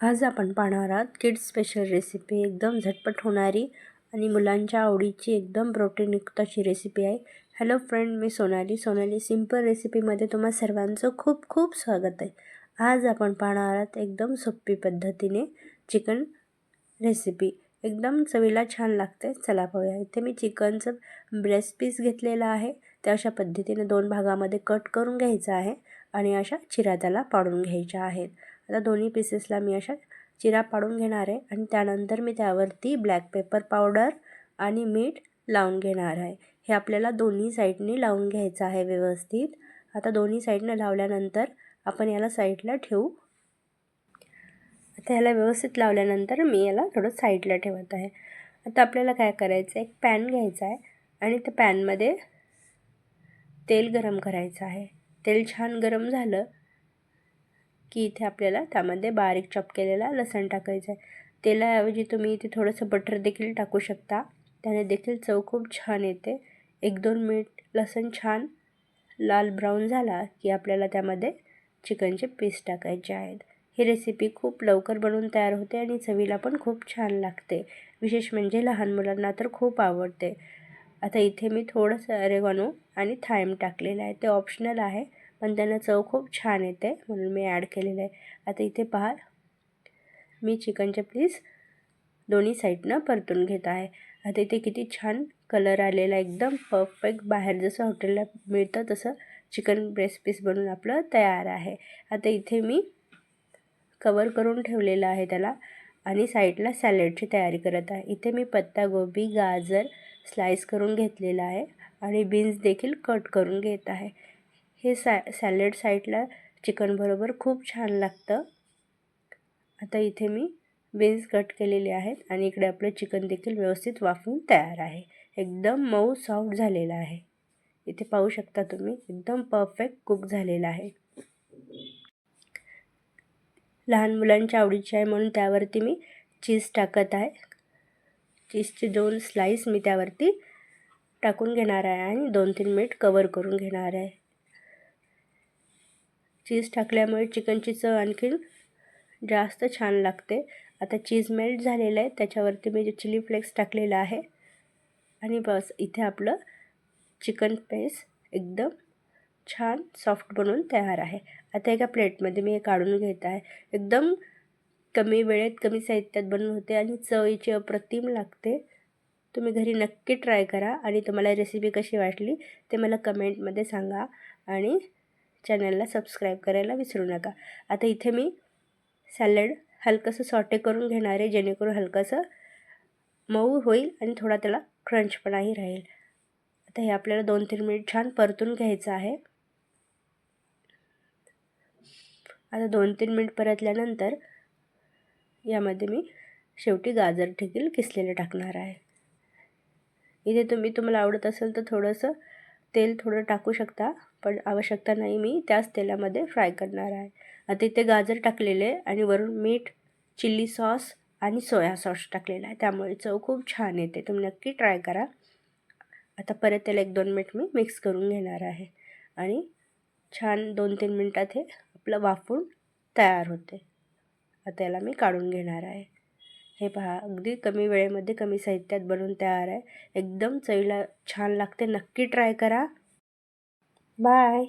आज आपण पाहणार आहोत किड्स स्पेशल रेसिपी, एकदम झटपट होणारी आणि मुलांच्या आवडीची एकदम प्रोटीनयुक्त अशी रेसिपी आहे. हॅलो फ्रेंड, मी सोनाली सिंपल रेसिपीमध्ये तुम्हा सर्वांचं खूप खूप स्वागत आहे. आज आपण पाहणार आहोत एकदम सोपी पद्धतीने चिकन रेसिपी, एकदम चवीला छान लागते. चला पाहूया. इथे मी चिकनचं ब्रेस्ट पीस घेतलेला आहे. ते अशा पद्धतीने 2 भागामध्ये कट करून घ्यायचं आहे आणि अशा चिरा त्याला पाडून घ्यायच्या आहेत. आता दोन्ही पीसेसला मी अशा चिरा पाडून घेणार आहे आणि त्यानंतर मी त्यावरती ब्लॅक पेपर पावडर आणि मीठ लावून घेणार आहे. हे आपल्याला दोन्ही साईडनी लावून घ्यायचं आहे व्यवस्थित. आता दोन्ही साईडनं लावल्यानंतर आपण याला साईडला ठेवू. आता याला व्यवस्थित लावल्यानंतर मी याला थोडं साईडला ठेवत आहे. आता आपल्याला काय करायचं आहे, एक पॅन घ्यायचा आहे आणि त्या पॅनमध्ये तेल गरम करायचं आहे. तेल छान गरम झालं की इथे आपल्याला त्यामध्ये बारीक चॉप केलेला लसूण टाकायचा आहे. तेलाऐवजी तुम्ही इथे थोडंसं बटर देखील टाकू शकता, त्याने देखील चव खूप छान येते. 1-2 मिनिट लसूण छान लाल ब्राऊन झाला की आपल्याला त्यामध्ये चिकनचे पीस टाकायचे आहेत. ही रेसिपी खूप लवकर बनवून तयार होते आणि चवीला पण खूप छान लागते. विशेष म्हणजे लहान मुलांना तर खूप आवडते. आता इथे मी थोडंसं ऑरेगॅनो आणि थाईम टाकलेलं आहे. ते ऑप्शनल आहे, पण त्यानं चव खूप छान येते म्हणून मी ॲड केलेलं आहे. आता इथे पहा, मी चिकनचे पीस दोन्ही साईडनं परतून घेत आहे. आता इथे किती छान कलर आलेला, एकदम परफेक्ट. बाहेर जसं हॉटेलला मिळतं तसं चिकन ब्रेस्ट पीस बनवून आपलं तयार आहे. आता इथे मी कवर करून ठेवलेलं आहे त्याला आणि साईडला सॅलडची तयारी करत आहे. इथे मी पत्तागोबी, गाजर स्लाइस करून घेतलेला आहे आणि बीन्स देखील कट करून घेत आहे. हे सॅलड साईडला चिकनबरोबर खूप छान लागतं. आता इथे मी बीन्स कट केलेले आहेत आणि इकडे आपलं चिकन देखील व्यवस्थित वाफून तयार आहे. एकदम मऊ सॉफ्ट झालेला आहे. इथे पाहू शकता तुम्ही, एकदम परफेक्ट कुक झालेला आहे. लहान मुलांच्या आवडीचे आहे म्हणून त्यावरती मी चीज टाकत आहे. चीजचे 2 स्लाइस मी त्यावरती टाकून घेणार आहे आणि 2-3 मिनिट कवर करून घेणार आहे. चीज टाकल्यामुळे चिकनची चव आणखीन जास्त छान लागते. आता चीज मेल्ट झालेलं आहे, त्याच्यावरती मी चिली फ्लेक्स टाकलेला आहे आणि बस इथे आपलं चिकन पीस एकदम छान सॉफ्ट बनवून तयार आहे. आता एका प्लेटमध्ये मी हे काढून घेत आहे. एकदम कमी वेळेत कमी साहित्यात बनवून होते आणि चवीची अप्रतिम लागते. तुम्ही घरी नक्की ट्राय करा आणि तुम्हाला रेसिपी कशी वाटली ते मला कमेंटमध्ये सांगा आणि चॅनलला सबस्क्राईब करायला विसरू नका. आता इथे मी सॅलड हलकंसं सॉटे करून घेणार आहे, जेणेकरून हलकंसं मऊ होईल आणि थोडा त्याला क्रंचपणाही राहील. आता हे आपल्याला 2-3 मिनिट छान परतून घ्यायचं आहे. आता 2-3 मिनिट परतल्यानंतर यामध्ये मी शेवटी गाजर देखील किसलेलं टाकणार आहे. इथे तुम्हाला आवडत असेल तर थोडंसं तेल टाकू शकता, पण आवश्यकता नाही. मी त्याच तेलामध्ये फ्राय करणार आहे. आता इथे गाजर टाकलेले आणि वरून मीठ, चिली सॉस आणि सोया सॉस टाकलेला आहे, त्यामुळे चव खूप छान येते. तुम्ही नक्की ट्राय करा. आता परत त्याला 1-2 मिनिट मी मिक्स करून घेणार आहे आणि छान 2-3 मिनिटात हे आपलं वाफून तयार होते. आता याला मी काढून घेणार आहे. हे पहा, अगदी कमी वेळेमध्ये कमी साहित्यात बनवून तयार आहे. एकदम चवीला छान लागते. नक्की ट्राय करा. बाय.